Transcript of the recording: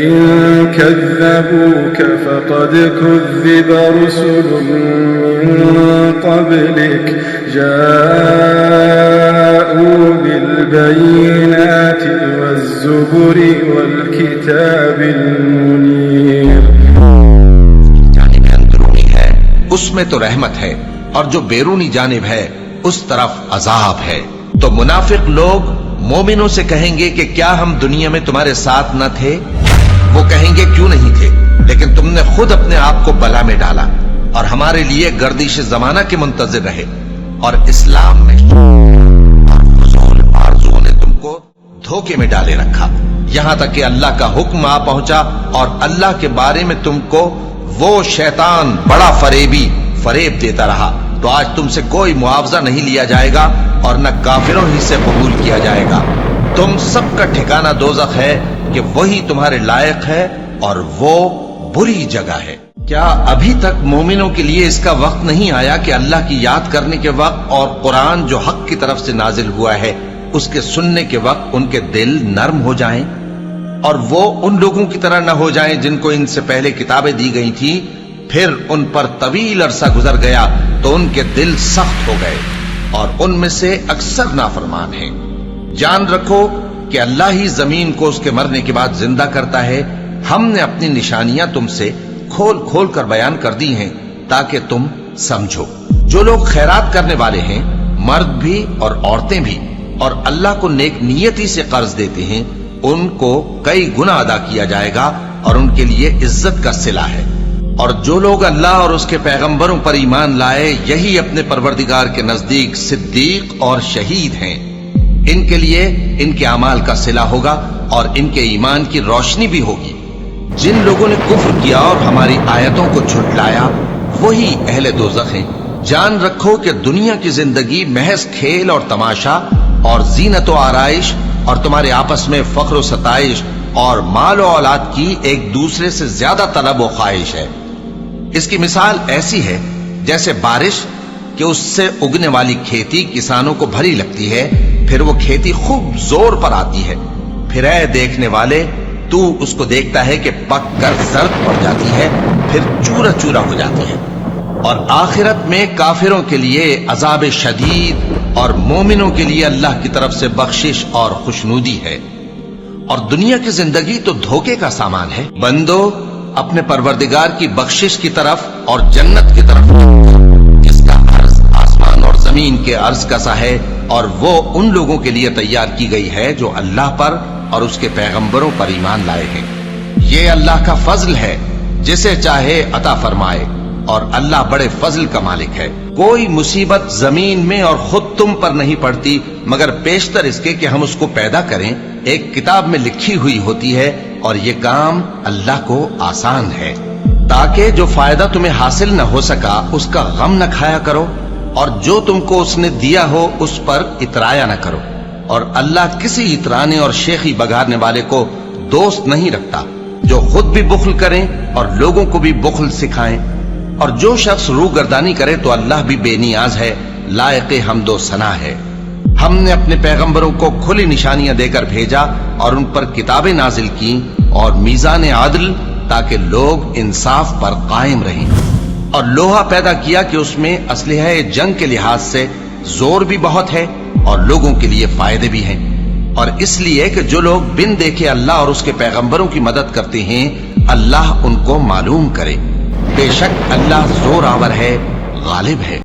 فإن كذبوك فقد كذب رسل من قبلك جاءوا بالبينات والزبر والكتاب المنير. جانب اندرونی ہے اس میں تو رحمت ہے، اور جو بیرونی جانب ہے اس طرف عذاب ہے. تو منافق لوگ مومنوں سے کہیں گے کہ کیا ہم دنیا میں تمہارے ساتھ نہ تھے؟ وہ کہیں گے کیوں نہیں تھے، لیکن تم نے خود اپنے آپ کو بلا میں ڈالا اور ہمارے لیے گردش زمانہ کے منتظر رہے. اور اسلام میں فضول آرزوؤں نے تم کو دھوکے میں ڈالے رکھا، یہاں تک کہ اللہ کا حکم آ پہنچا اور اللہ کے بارے میں تم کو وہ شیطان بڑا فریب دیتا رہا. تو آج تم سے کوئی معاوضہ نہیں لیا جائے گا اور نہ کافروں ہی سے قبول کیا جائے گا. تم سب کا ٹھکانہ دوزخ ہے کہ وہی تمہارے لائق ہے اور وہ بری جگہ ہے. کیا ابھی تک مومنوں کے لیے اس کا وقت نہیں آیا کہ اللہ کی یاد کرنے کے وقت اور قرآن جو حق کی طرف سے نازل ہوا ہے اس کے سننے کے وقت ان کے دل نرم ہو جائیں اور وہ ان لوگوں کی طرح نہ ہو جائیں جن کو ان سے پہلے کتابیں دی گئی تھی، پھر ان پر طویل عرصہ گزر گیا تو ان کے دل سخت ہو گئے اور ان میں سے اکثر نافرمان ہیں. جان رکھو کہ اللہ ہی زمین کو اس کے مرنے کے بعد زندہ کرتا ہے. ہم نے اپنی نشانیاں تم سے کھول کھول کر بیان کر دی ہیں تاکہ تم سمجھو. جو لوگ خیرات کرنے والے ہیں، مرد بھی اور عورتیں بھی، اور اللہ کو نیک نیتی سے قرض دیتے ہیں، ان کو کئی گنا ادا کیا جائے گا اور ان کے لیے عزت کا صلہ ہے. اور جو لوگ اللہ اور اس کے پیغمبروں پر ایمان لائے، یہی اپنے پروردگار کے نزدیک صدیق اور شہید ہیں. ان کے لیے ان کے اعمال کا صلہ ہوگا اور ان کے ایمان کی روشنی بھی ہوگی. جن لوگوں نے کفر کیا اور ہماری آیتوں کو جھٹلایا وہی اہل دوزخ ہیں. جان رکھو کہ دنیا کی زندگی محض کھیل اور تماشا اور زینت و آرائش اور تمہارے آپس میں فخر و ستائش اور مال و اولاد کی ایک دوسرے سے زیادہ طلب و خواہش ہے. اس کی مثال ایسی ہے جیسے بارش کہ اس سے اگنے والی کھیتی کسانوں کو بھری لگتی ہے، پھر وہ کھیتی خوب زور پر آتی ہے، پھر اے دیکھنے والے تو اس کو دیکھتا ہے کہ پک کر زرد پڑ جاتی ہے، پھر چورا چورا ہو جاتی ہے. اور آخرت میں کافروں کے لیے عذاب شدید اور مومنوں کے لیے اللہ کی طرف سے بخشش اور خوشنودی ہے. اور دنیا کی زندگی تو دھوکے کا سامان ہے. بندو اپنے پروردگار کی بخشش کی طرف اور جنت کی طرف جس کا عرض آسمان اور زمین کے عرض کا سا ہے، اور وہ ان لوگوں کے لیے تیار کی گئی ہے جو اللہ پر اور اس کے پیغمبروں پر ایمان لائے ہیں. یہ اللہ کا فضل ہے، جسے چاہے عطا فرمائے، اور اللہ بڑے فضل کا مالک ہے. کوئی مصیبت زمین میں اور خود تم پر نہیں پڑتی مگر پیشتر اس کے کہ ہم اس کو پیدا کریں ایک کتاب میں لکھی ہوئی ہوتی ہے، اور یہ کام اللہ کو آسان ہے. تاکہ جو فائدہ تمہیں حاصل نہ ہو سکا اس کا غم نہ کھایا کرو، اور جو تم کو اس نے دیا ہو اس پر اترایا نہ کرو. اور اللہ کسی اترانے اور شیخی بگاڑنے والے کو دوست نہیں رکھتا جو خود بھی بخل کریں اور لوگوں کو بھی بخل سکھائیں. اور جو شخص روگردانی کرے تو اللہ بھی بے نیاز ہے، لائق حمد و ثنا ہے. ہم نے اپنے پیغمبروں کو کھلی نشانیاں دے کر بھیجا اور ان پر کتابیں نازل کی اور میزان عدل تاکہ لوگ انصاف پر قائم رہیں. اور لوہا پیدا کیا کہ اس میں اسلحہ جنگ کے لحاظ سے زور بھی بہت ہے اور لوگوں کے لیے فائدے بھی ہیں. اور اس لیے کہ جو لوگ بن دیکھے اللہ اور اس کے پیغمبروں کی مدد کرتے ہیں اللہ ان کو معلوم کرے. بے شک اللہ زور آور ہے، غالب ہے.